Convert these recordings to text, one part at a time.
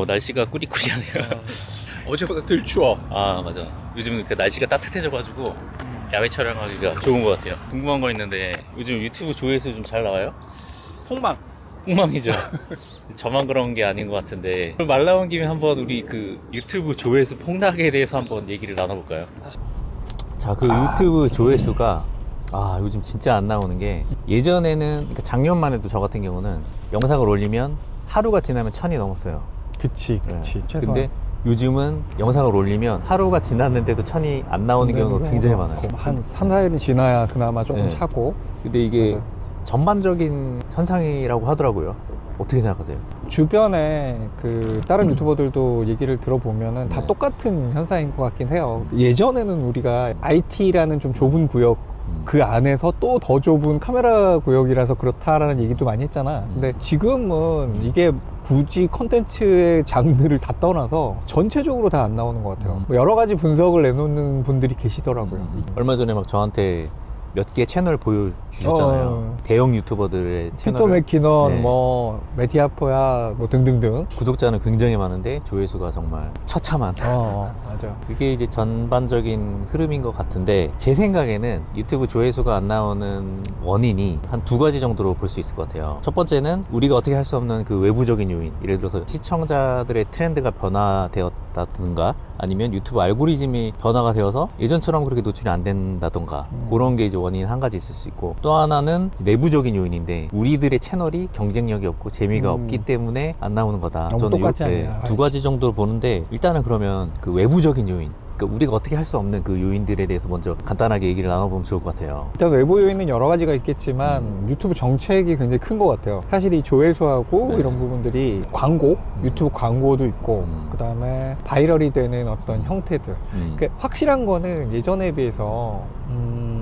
날씨가 꾸리꾸리하네요. 어제보다 덜 추워. 아, 맞아. 요즘 그 날씨가 따뜻해져가지고 야외 촬영하기가 좋은 것 같아요. 궁금한 거 있는데 요즘 유튜브 조회수 좀 잘 나와요? 폭망. 폭망이죠. 저만 그런 게 아닌 것 같은데. 그럼 말 나온 김에 한번 우리 그 유튜브 조회수 폭락에 대해서 한번 얘기를 나눠볼까요? 자, 그 유튜브 조회수가 요즘 진짜 안 나오는 게, 예전에는, 그러니까 작년만 해도 저 같은 경우는 영상을 올리면 하루가 지나면 1000이 넘었어요. 그치. 근데 요즘은 영상을 올리면 하루가 지났는데도 1000이 안 나오는 경우가 굉장히 많아요. 한 3, 4일은 지나야 그나마 조금 네. 차고. 근데 이게 맞아요. 전반적인 현상이라고 하더라고요. 어떻게 생각하세요? 주변에 그 다른 유튜버들도 얘기를 들어보면은 다 네. 똑같은 현상인 것 같긴 해요. 예전에는 우리가 IT라는 좀 좁은 구역, 그 안에서 또 더 좁은 카메라 구역이라서 그렇다라는 얘기도 많이 했잖아. 근데 지금은 이게 굳이 컨텐츠의 장르를 다 떠나서 전체적으로 다 안 나오는 것 같아요. 뭐 여러 가지 분석을 내놓는 분들이 계시더라고요. 얼마 전에 막 저한테 몇 개 채널 보여주셨잖아요. 대형 유튜버들의 피터 채널을. 맥키넌, 네. 뭐 메디아포야, 뭐 등등등. 구독자는 굉장히 많은데 조회수가 정말 처참한. 맞아요. 그게 이제 전반적인 흐름인 것 같은데, 제 생각에는 유튜브 조회수가 안 나오는 원인이 한 두 가지 정도로 볼 수 있을 것 같아요. 첫 번째는 우리가 어떻게 할 수 없는 그 외부적인 요인, 예를 들어서 시청자들의 트렌드가 변화되었다든가, 아니면 유튜브 알고리즘이 변화가 되어서 예전처럼 그렇게 노출이 안 된다던가, 그런 게 이제 원인 한 가지 있을 수 있고, 또 하나는 내부적인 요인인데, 우리들의 채널이 경쟁력이 없고 재미가 없기 때문에 안 나오는 거다. 너무 저는 똑같지 이렇게 않냐. 두 가지 정도로 보는데, 일단은 그러면 그 외부적인 요인, 그러니까 우리가 어떻게 할 수 없는 그 요인들에 대해서 먼저 간단하게 얘기를 나눠보면 좋을 것 같아요. 일단 외부 요인은 여러 가지가 있겠지만 유튜브 정책이 굉장히 큰 것 같아요. 사실 이 조회수하고 네. 이런 부분들이 광고, 유튜브 광고도 있고 그 다음에 바이럴이 되는 어떤 형태들. 그러니까 확실한 거는 예전에 비해서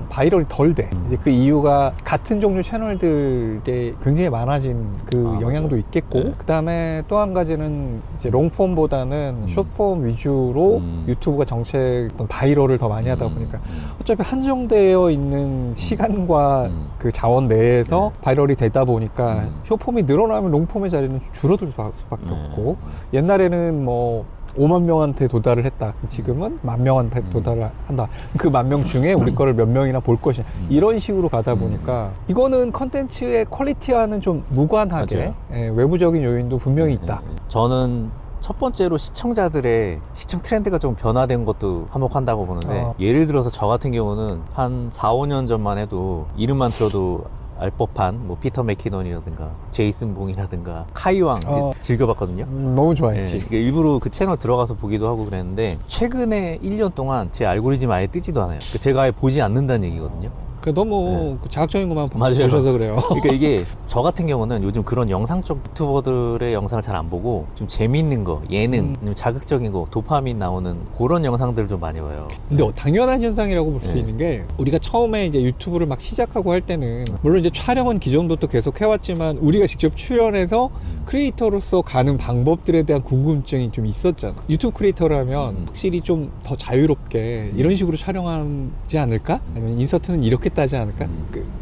바이럴이 덜 돼. 이제 그 이유가 같은 종류 채널들에 굉장히 많아진 그 영향도 맞아요. 있겠고, 네. 그 다음에 또 한 가지는 이제 롱폼보다는 숏폼 위주로 유튜브가 정책 어떤 바이럴을 더 많이 하다 보니까 어차피 한정되어 있는 시간과 그 자원 내에서 바이럴이 되다 보니까 숏폼이 늘어나면 롱폼의 자리는 줄어들 수밖에 없고, 옛날에는 뭐 5만 명한테 도달을 했다. 지금은 1만 명한테 도달을 한다. 그 1만 명 중에 우리 거를 몇 명이나 볼 것이냐. 이런 식으로 가다 보니까 이거는 컨텐츠의 퀄리티와는 좀 무관하게 외부적인 요인도 분명히 있다. 저는 첫 번째로 시청자들의 시청 트렌드가 좀 변화된 것도 한몫한다고 보는데, 예를 들어서 저 같은 경우는 한 4, 5년 전만 해도 이름만 들어도 알 법한 뭐 피터 맥키넌이라든가 제이슨 봉이라든가 카이왕 즐겨봤거든요. 너무 좋아했지. 그러니까 일부러 그 채널 들어가서 보기도 하고 그랬는데, 최근에 1년 동안 제 알고리즘 아예 뜨지도 않아요. 그러니까 제가 아예 보지 않는다는 얘기거든요. 너무 자극적인 것만 맞아요. 보셔서 그래요. 그러니까 이게 저 같은 경우는 요즘 그런 영상 쪽 유튜버들의 영상을 잘 안 보고 좀 재밌는 거, 예능, 아니면 자극적인 거, 도파민 나오는 그런 영상들을 좀 많이 봐요. 근데 당연한 현상이라고 볼 수 있는 게, 우리가 처음에 이제 유튜브를 막 시작하고 할 때는 물론 이제 촬영은 기존부터 계속 해왔지만 우리가 직접 출연해서 크리에이터로서 가는 방법들에 대한 궁금증이 좀 있었잖아. 유튜브 크리에이터라면 확실히 좀 더 자유롭게 이런 식으로 촬영하지 않을까? 아니면 인서트는 이렇게 따지 않을까?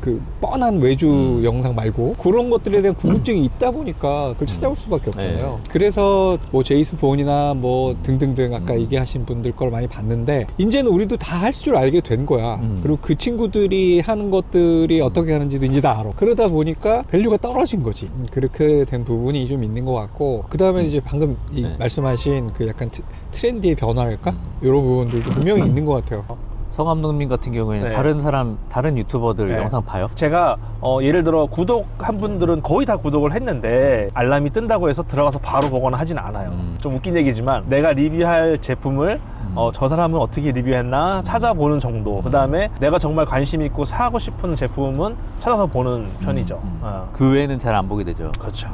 그 뻔한 외주 영상 말고 그런 것들에 대한 궁금증이 있다 보니까 그걸 찾아볼 수밖에 없잖아요. 그래서 뭐 제이슨 본이나 뭐 등등등 아까 얘기하신 분들 걸 많이 봤는데, 이제는 우리도 다 할 줄 알게 된 거야. 그리고 그 친구들이 하는 것들이 어떻게 하는지도 이제 다 알아. 그러다 보니까 밸류가 떨어진 거지. 그렇게 된 부분이 좀 있는 것 같고, 그 다음에 이제 방금 말씀하신 그 약간 트렌디의 변화랄까? 이런 부분들도 분명히 있는 것 같아요. 서 감독님 같은 경우에는 다른 유튜버들 영상 봐요? 제가 예를 들어 구독한 분들은 거의 다 구독을 했는데 알람이 뜬다고 해서 들어가서 바로 보거나 하진 않아요. 좀 웃긴 얘기지만 내가 리뷰할 제품을 저 사람은 어떻게 리뷰했나 찾아보는 정도. 그 다음에 내가 정말 관심 있고 사고 싶은 제품은 찾아서 보는 편이죠. 그 외에는 잘 안 보게 되죠. 그렇죠.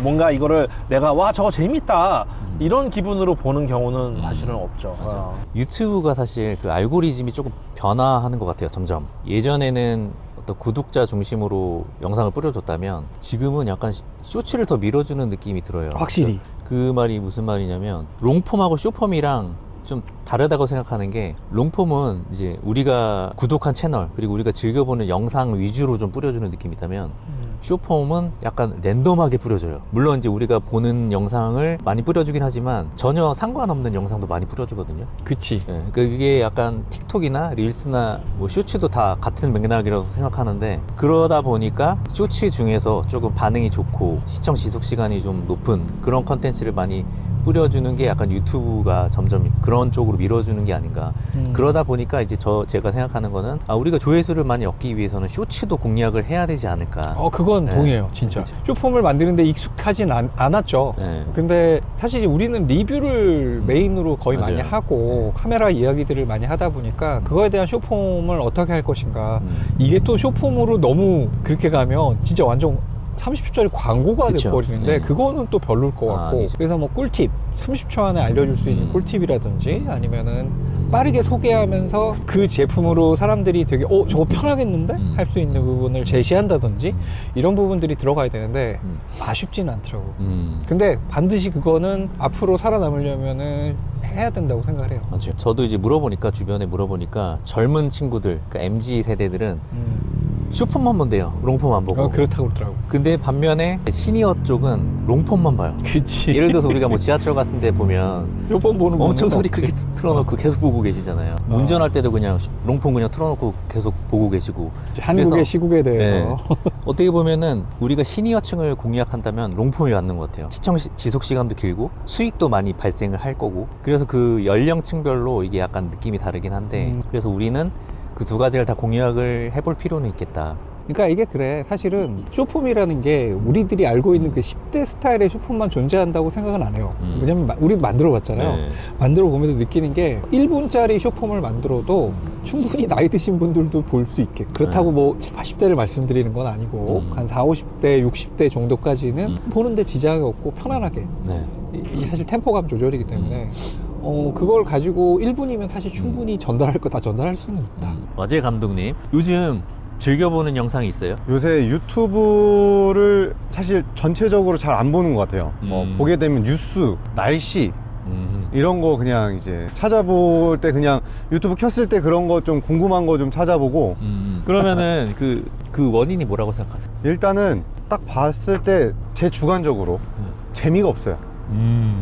뭔가 이거를 내가 와 저거 재밌다 이런 기분으로 보는 경우는 사실은 없죠. 유튜브가 사실 그 알고리즘이 조금 변화하는 것 같아요. 점점. 예전에는 어떤 구독자 중심으로 영상을 뿌려줬다면, 지금은 약간 쇼츠를 더 밀어주는 느낌이 들어요. 확실히. 그 말이 무슨 말이냐면, 롱폼하고 쇼폼이랑 좀 다르다고 생각하는 게, 롱폼은 이제 우리가 구독한 채널, 그리고 우리가 즐겨보는 영상 위주로 좀 뿌려주는 느낌이 있다면, 숏폼은 약간 랜덤하게 뿌려줘요. 물론 이제 우리가 보는 영상을 많이 뿌려주긴 하지만 전혀 상관없는 영상도 많이 뿌려주거든요. 그치. 예, 그러니까 이게 약간 틱톡이나 릴스나 뭐 쇼츠도 다 같은 맥락이라고 생각하는데, 그러다 보니까 쇼츠 중에서 조금 반응이 좋고 시청 지속 시간이 좀 높은 그런 컨텐츠를 많이 뿌려주는 게 약간 유튜브가 점점 그런 쪽으로 밀어주는 게 아닌가. 그러다 보니까 이제 제가 생각하는 거는 우리가 조회수를 많이 얻기 위해서는 쇼츠도 공략을 해야 되지 않을까. 그건 네. 동의해요, 진짜. 그치. 쇼폼을 만드는데 익숙하진 않았죠. 네. 근데 사실 우리는 리뷰를 메인으로 거의 맞아요. 많이 하고 카메라 이야기들을 많이 하다 보니까 그거에 대한 쇼폼을 어떻게 할 것인가. 이게 또 쇼폼으로 너무 그렇게 가면 진짜 완전 30초짜리 광고가 그쵸. 돼버리는데 네. 그거는 또 별로일 것 같고. 아니죠. 그래서 뭐 꿀팁 30초 안에 알려줄 수 있는 꿀팁이라든지 아니면은 빠르게 소개하면서 그 제품으로 사람들이 되게 저거 편하겠는데? 할 수 있는 부분을 제시한다든지 이런 부분들이 들어가야 되는데 아쉽지는 않더라고. 근데 반드시 그거는 앞으로 살아남으려면은 해야 된다고 생각을 해요. 맞아요. 저도 이제 주변에 물어보니까 젊은 친구들, 그러니까 MZ 세대들은 숏폼만 본대요. 롱폼 안 보고. 그렇다고 그러더라고. 근데 반면에 시니어 쪽은 롱폼만 봐요. 그치. 예를 들어서 우리가 뭐 지하철 같은 데 보면 쇼폼 보는 엄청 분은 소리 없지. 크게 틀어놓고 계속 보고 계시잖아요. 운전할 때도 그냥 롱폼 그냥 틀어놓고 계속 보고 계시고. 한국의 그래서, 시국에 대해서. 어떻게 보면은 우리가 시니어층을 공략한다면 롱폼이 맞는 것 같아요. 시청 지속 시간도 길고 수익도 많이 발생을 할 거고. 그래서 그 연령층별로 이게 약간 느낌이 다르긴 한데 그래서 우리는 그 두 가지를 다 공략을 해볼 필요는 있겠다. 그러니까 이게 그래. 사실은 쇼폼이라는 게 우리들이 알고 있는 그 10대 스타일의 쇼폼만 존재한다고 생각은 안 해요. 왜냐면 우리 만들어 봤잖아요. 네. 만들어 보면서 느끼는 게 1분짜리 쇼폼을 만들어도 충분히 나이 드신 분들도 볼 수 있게. 그렇다고 뭐 7, 80대를 말씀드리는 건 아니고 한 4, 50대, 60대 정도까지는 보는데 지장이 없고 편안하게. 네. 이 사실 템포감 조절이기 때문에 그걸 가지고 1분이면 사실 충분히 전달할 거 다 전달할 수는 있다. 어제 감독님, 요즘 즐겨보는 영상이 있어요? 요새 유튜브를 사실 전체적으로 잘 안 보는 것 같아요. 보게 되면 뉴스, 날씨 이런 거 그냥 이제 찾아볼 때 그냥 유튜브 켰을 때 그런 거 좀 궁금한 거 좀 찾아보고 그러면은 그 원인이 뭐라고 생각하세요? 일단은 딱 봤을 때 제 주관적으로 재미가 없어요.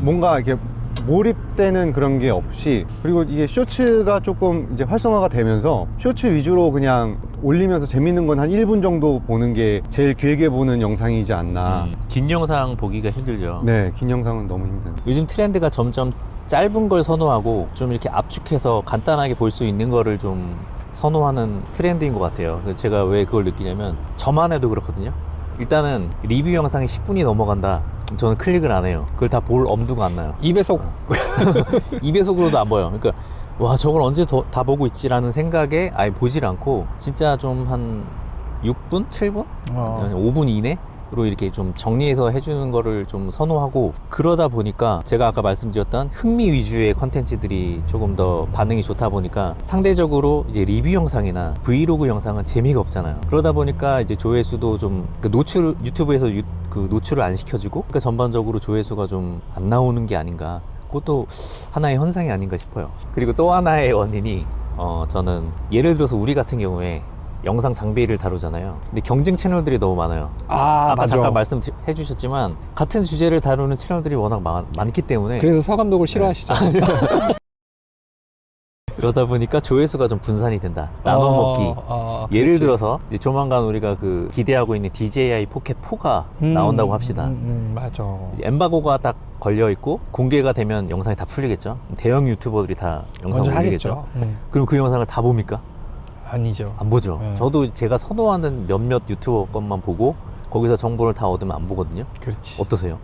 뭔가 이렇게 몰입되는 그런 게 없이, 그리고 이게 쇼츠가 조금 이제 활성화가 되면서 쇼츠 위주로 그냥 올리면서 재밌는 건 한 1분 정도 보는 게 제일 길게 보는 영상이지 않나. 긴 영상 보기가 힘들죠. 네, 긴 영상은 너무 힘든. 요즘 트렌드가 점점 짧은 걸 선호하고 좀 이렇게 압축해서 간단하게 볼 수 있는 거를 좀 선호하는 트렌드인 것 같아요. 그래서 제가 왜 그걸 느끼냐면 저만 해도 그렇거든요. 일단은 리뷰 영상이 10분이 넘어간다. 저는 클릭을 안 해요. 그걸 다 볼 엄두가 안 나요. 2배속 2배속으로도 안 보여. 그러니까 와, 저걸 언제 다 보고 있지라는 생각에 아예 보질 않고 진짜 좀 한 6분? 7분? 5분 이내로 이렇게 좀 정리해서 해주는 거를 좀 선호하고, 그러다 보니까 제가 아까 말씀드렸던 흥미 위주의 컨텐츠들이 조금 더 반응이 좋다 보니까 상대적으로 이제 리뷰 영상이나 브이로그 영상은 재미가 없잖아요. 그러다 보니까 이제 조회수도 좀 유튜브에서 그 노출을 안 시켜주고, 그러니까 전반적으로 조회수가 좀 안 나오는 게 아닌가. 그것도 하나의 현상이 아닌가 싶어요. 그리고 또 하나의 원인이 저는 예를 들어서 우리 같은 경우에 영상 장비를 다루잖아요. 근데 경쟁 채널들이 너무 많아요. 아까 맞아. 잠깐 말씀해 주셨지만 같은 주제를 다루는 채널들이 워낙 많기 때문에 그래서 서 감독을 싫어하시죠. 그러다 보니까 조회수가 좀 분산이 된다. 나눠먹기. 예를 그렇지. 들어서 이제 조만간 우리가 그 기대하고 있는 DJI 포켓 4가 나온다고 합시다. 맞아. 이제 엠바고가 딱 걸려 있고 공개가 되면 영상이 다 풀리겠죠. 대형 유튜버들이 다 영상 먼저 올리겠죠. 하겠죠. 그럼 그 영상을 다 봅니까? 아니죠. 안 보죠. 네. 저도 제가 선호하는 몇몇 유튜버 것만 보고 거기서 정보를 다 얻으면 안 보거든요. 그렇지. 어떠세요?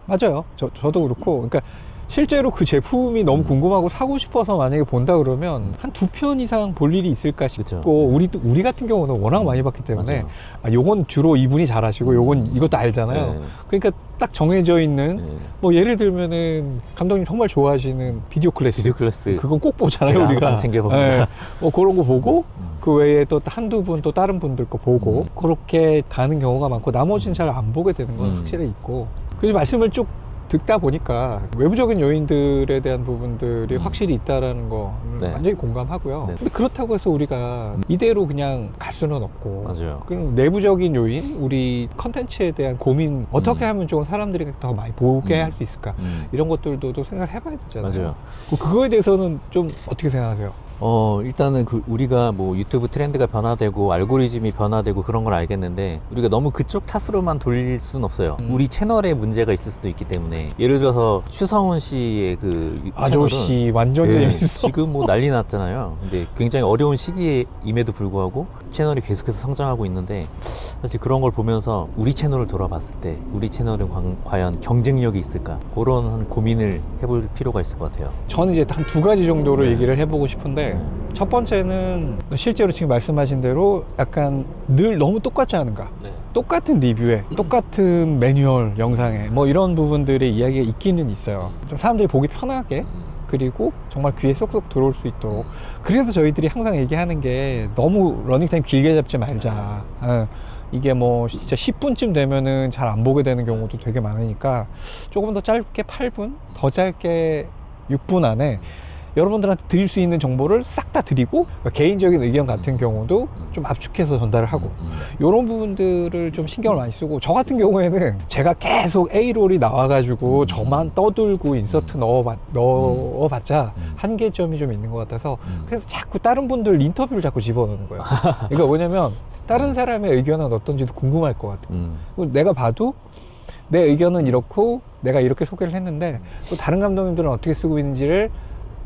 맞아요. 저도 그렇고. 그러니까 실제로 그 제품이 너무 궁금하고 사고 싶어서 만약에 본다 그러면 한 2편 이상 볼 일이 있을까 싶고, 그쵸. 우리 같은 경우는 워낙 많이 봤기 때문에 맞아요. 요건 주로 이분이 잘하시고 요건 이것도 알잖아요. 네. 그러니까 딱 정해져 있는 네. 뭐 예를 들면은 감독님 정말 좋아하시는 비디오 클래스. 비디오 클래스 그건 꼭 보잖아요, 제가 우리가. 항상 챙겨봅니다. 네. 뭐 그런 거 보고 그 외에 또 한두 분 또 다른 분들 거 보고 그렇게 가는 경우가 많고 나머지는 잘 안 보게 되는 건 확실히 있고. 그래서 말씀을 쭉 듣다 보니까 외부적인 요인들에 대한 부분들이 확실히 있다라는 거 네. 완전히 공감하고요. 네. 근데 그렇다고 해서 우리가 이대로 그냥 갈 수는 없고 맞아요. 그럼 내부적인 요인, 우리 컨텐츠에 대한 고민 어떻게 하면 좀 사람들이 더 많이 보게 할 수 있을까 이런 것들도 또 생각을 해봐야 되잖아요. 맞아요. 그거에 대해서는 좀 어떻게 생각하세요? 일단은 우리가 뭐 유튜브 트렌드가 변화되고 알고리즘이 변화되고 그런 걸 알겠는데 우리가 너무 그쪽 탓으로만 돌릴 수는 없어요. 우리 채널에 문제가 있을 수도 있기 때문에 예를 들어서 추성훈 씨의 그 채널은 아저씨 완전 예, 재밌어. 지금 뭐 난리 났잖아요. 근데 굉장히 어려운 시기임에도 불구하고 채널이 계속해서 성장하고 있는데 사실 그런 걸 보면서 우리 채널을 돌아봤을 때 우리 채널은 과연 경쟁력이 있을까? 그런 한 고민을 해볼 필요가 있을 것 같아요. 저는 이제 한 두 가지 정도로 네. 얘기를 해보고 싶은데 첫 번째는 실제로 지금 말씀하신 대로 약간 늘 너무 똑같지 않은가, 네. 똑같은 리뷰에 똑같은 매뉴얼 영상에 뭐 이런 부분들의 이야기가 있기는 있어요. 좀 사람들이 보기 편하게 그리고 정말 귀에 쏙쏙 들어올 수 있도록. 그래서 저희들이 항상 얘기하는 게 너무 러닝타임 길게 잡지 말자. 이게 뭐 진짜 10분쯤 되면은 잘 안 보게 되는 경우도 되게 많으니까 조금 더 짧게 8분, 더 짧게 6분 안에 여러분들한테 드릴 수 있는 정보를 싹 다 드리고 개인적인 의견 같은 경우도 좀 압축해서 전달을 하고 이런 부분들을 좀 신경을 많이 쓰고, 저 같은 경우에는 제가 계속 A롤이 나와가지고 저만 떠들고 인서트 넣어봤자 한계점이 좀 있는 것 같아서 그래서 자꾸 다른 분들 인터뷰를 자꾸 집어넣는 거예요. 그러니까 뭐냐면 다른 사람의 의견은 어떤지도 궁금할 것 같아요. 내가 봐도 내 의견은 이렇고 내가 이렇게 소개를 했는데 또 다른 감독님들은 어떻게 쓰고 있는지를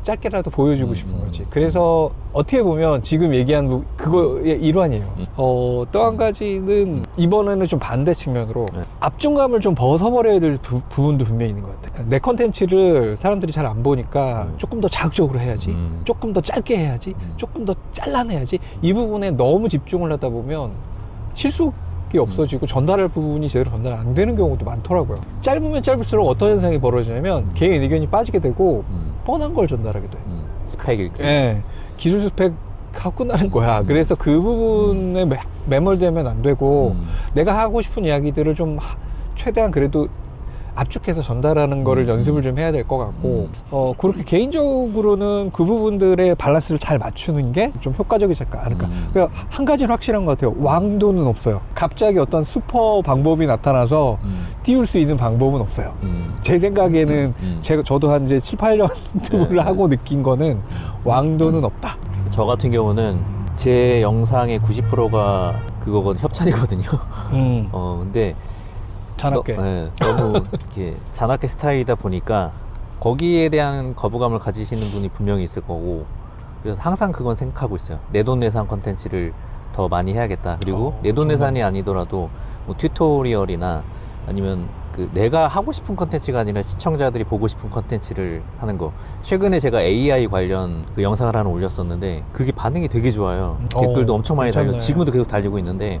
짧게라도 보여주고 싶은 거지. 그래서 어떻게 보면 지금 얘기한 그거의 일환이에요. 또 한 가지는 이번에는 좀 반대 측면으로 압중감을 좀 벗어버려야 될 부분도 분명히 있는 것 같아요. 내 컨텐츠를 사람들이 잘 안 보니까 조금 더 자극적으로 해야지, 조금 더 짧게 해야지, 조금 더 잘라내야지, 이 부분에 너무 집중을 하다 보면 실속이 없어지고 전달할 부분이 제대로 전달 안 되는 경우도 많더라고요. 짧으면 짧을수록 어떤 현상이 벌어지냐면 개인 의견이 빠지게 되고 뻔한 걸 전달하게 돼. 스펙 읽기. 예, 기술 스펙 하고 끝나는 거야. 그래서 그 부분에 매몰되면 안 되고 내가 하고 싶은 이야기들을 좀 최대한 그래도 압축해서 전달하는 거를 연습을 좀 해야 될 것 같고, 그렇게 개인적으로는 그 부분들의 밸런스를 잘 맞추는 게 좀 효과적이지 않을까. 그러니까 한 가지는 확실한 것 같아요. 왕도는 없어요. 갑자기 어떤 슈퍼 방법이 나타나서 띄울 수 있는 방법은 없어요. 제 생각에는 저도 한 이제 7, 8년 유튜브를 하고 느낀 거는 왕도는 없다. 저 같은 경우는 제 영상의 90%가 그거거든, 협찬이거든요. 근데 잔악계. 너무 이렇게 잔악계 스타일이다 보니까 거기에 대한 거부감을 가지시는 분이 분명히 있을 거고, 그래서 항상 그건 생각하고 있어요. 내돈내산 컨텐츠를 더 많이 해야겠다. 그리고 내돈내산이 아니더라도 뭐 튜토리얼이나 아니면 그 내가 하고 싶은 컨텐츠가 아니라 시청자들이 보고 싶은 컨텐츠를 하는 거. 최근에 제가 AI 관련 그 영상을 하나 올렸었는데 그게 반응이 되게 좋아요. 댓글도 엄청 많이 달리고 지금도 계속 달리고 있는데,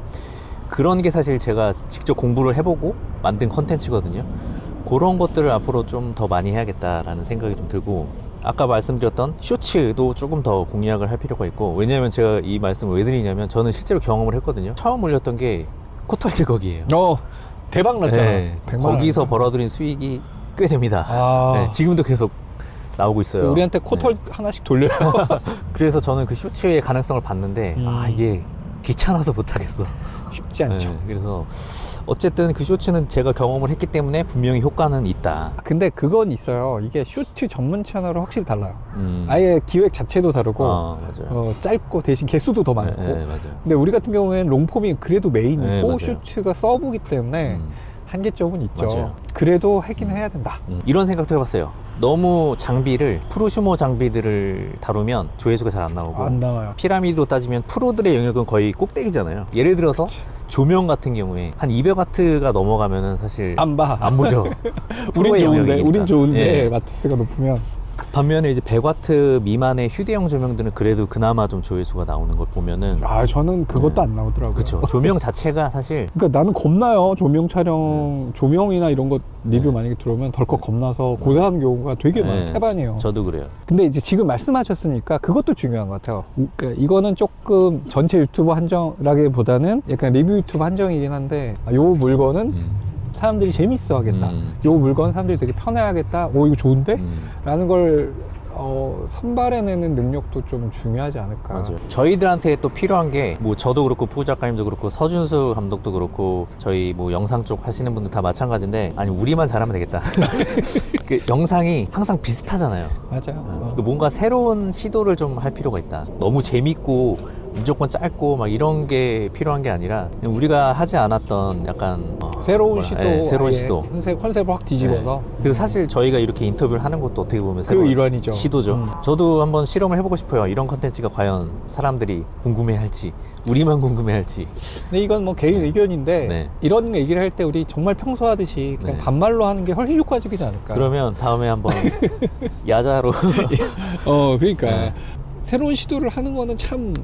그런 게 사실 제가 직접 공부를 해보고 만든 컨텐츠거든요. 그런 것들을 앞으로 좀 더 많이 해야겠다라는 생각이 좀 들고, 아까 말씀드렸던 쇼츠도 조금 더 공략을 할 필요가 있고, 왜냐면 제가 이 말씀을 왜 드리냐면 저는 실제로 경험을 했거든요. 처음 올렸던 게 코털 제거기예요. 대박 났잖아. 네, 거기서 벌어들인 수익이 꽤 됩니다. 네, 지금도 계속 나오고 있어요. 우리한테 코털 하나씩 돌려요. 그래서 저는 그 쇼츠의 가능성을 봤는데 이게 귀찮아서 못하겠어. 쉽지 않죠. 네, 그래서 어쨌든 그 쇼츠는 제가 경험을 했기 때문에 분명히 효과는 있다. 근데 그건 있어요. 이게 쇼츠 전문 채널은 확실히 달라요. 아예 기획 자체도 다르고, 맞아요. 짧고 대신 개수도 더 많고. 네, 맞아요. 근데 우리 같은 경우에는 롱폼이 그래도 메인이고, 네, 맞아요. 쇼츠가 서브기 때문에 한계점은 있죠. 맞아요. 그래도 하긴 해야 된다. 이런 생각도 해봤어요. 너무 프로슈머 장비들을 다루면 조회수가 잘 안 나오고, 안 나와요. 피라미드로 따지면 프로들의 영역은 거의 꼭대기잖아요. 예를 들어서 조명 같은 경우에 한 200와트가 넘어가면은 사실 안 봐. 안 보죠. 우린 좋은데 예. 와트수가 높으면. 반면에 이제 100와트 미만의 휴대용 조명들은 그래도 그나마 좀 조회수가 나오는 걸 보면은, 저는 그것도 안 나오더라고요. 그렇죠. 조명 자체가 사실 그러니까 나는 겁나요. 조명 촬영, 조명이나 이런 거 리뷰 만약에 들어오면 덜컥 겁나서 고사하는 경우가 되게 많아요. 태반이에요. 저도 그래요. 근데 이제 지금 말씀하셨으니까 그것도 중요한 것 같아요. 그러니까 이거는 조금 전체 유튜브 한정이라기보다는 약간 리뷰 유튜브 한정이긴 한데, 요 물건은 사람들이 재밌어 하겠다. 요 물건 사람들이 되게 편해하겠다. 오, 이거 좋은데? 라는 걸 선발해내는 능력도 좀 중요하지 않을까. 맞아요. 저희들한테 또 필요한 게 뭐 저도 그렇고 푸우 작가님도 그렇고 서준수 감독도 그렇고 저희 뭐 영상 쪽 하시는 분들 다 마찬가지인데 아니 우리만 잘하면 되겠다. 그 영상이 항상 비슷하잖아요. 맞아요. 뭔가 새로운 시도를 좀 할 필요가 있다. 너무 재밌고 무조건 짧고 막 이런 게 필요한 게 아니라 그냥 우리가 하지 않았던 약간 새로운 뭐라, 시도, 예, 새로운 아예 시도. 컨셉을 확 뒤집어서. 네. 그리고 사실 저희가 이렇게 인터뷰를 하는 것도 어떻게 보면 그 새로운 일환이죠. 시도죠. 저도 한번 실험을 해보고 싶어요. 이런 컨텐츠가 과연 사람들이 궁금해할지, 우리만 궁금해할지. 근데 이건 뭐 개인 의견인데 네. 이런 얘기를 할 때 우리 정말 평소 하듯이 그냥 네. 반말로 하는 게 훨씬 효과적이지 않을까. 그러면 다음에 한번 야자로. 그러니까 네. 새로운 시도를 하는 거는 참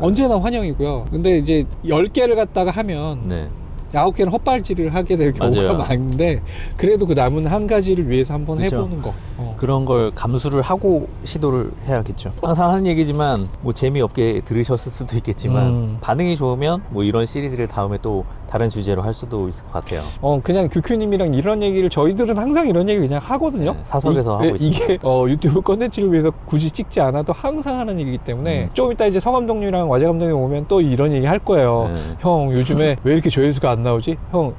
언제나 환영이고요. 근데 이제 10개를 갖다가 하면 네. 9개는 헛발질을 하게 될 경우가 맞아요. 많은데 그래도 그 남은 한 가지를 위해서 한번 그쵸. 해보는 거. 그런 걸 감수를 하고 시도를 해야겠죠. 항상 하는 얘기지만 뭐 재미없게 들으셨을 수도 있겠지만 반응이 좋으면 뭐 이런 시리즈를 다음에 또 다른 주제로 할 수도 있을 것 같아요. 그냥 규큐님이랑 이런 얘기를 저희들은 항상 이런 얘기 그냥 하거든요. 네, 사석에서 하고 있습니다. 이게 유튜브 컨텐츠를 위해서 굳이 찍지 않아도 항상 하는 얘기이기 때문에 좀 이따 이제 서 감독님이랑 와재 감독님 오면 또 이런 얘기 할 거예요. 네. 형 요즘에 왜 이렇게 조회수가 안 나오지? 형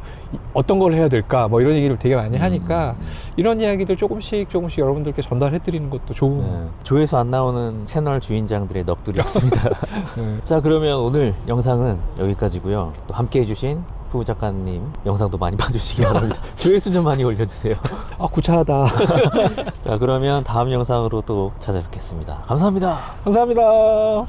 어떤 걸 해야 될까? 뭐 이런 얘기를 되게 많이 하니까 이런 이야기들 조금씩 여러분들께 전달해 드리는 것도 좋은. 네. 조회수 안 나오는 채널 주인장들의 넋두리였습니다. 네. 자, 그러면 오늘 영상은 여기까지고요. 또 함께 해주신 푸우 작가님 영상도 많이 봐주시기 바랍니다. 조회수 좀 많이 올려주세요. 구차하다. 자, 그러면 다음 영상으로 또 찾아뵙겠습니다. 감사합니다. 감사합니다.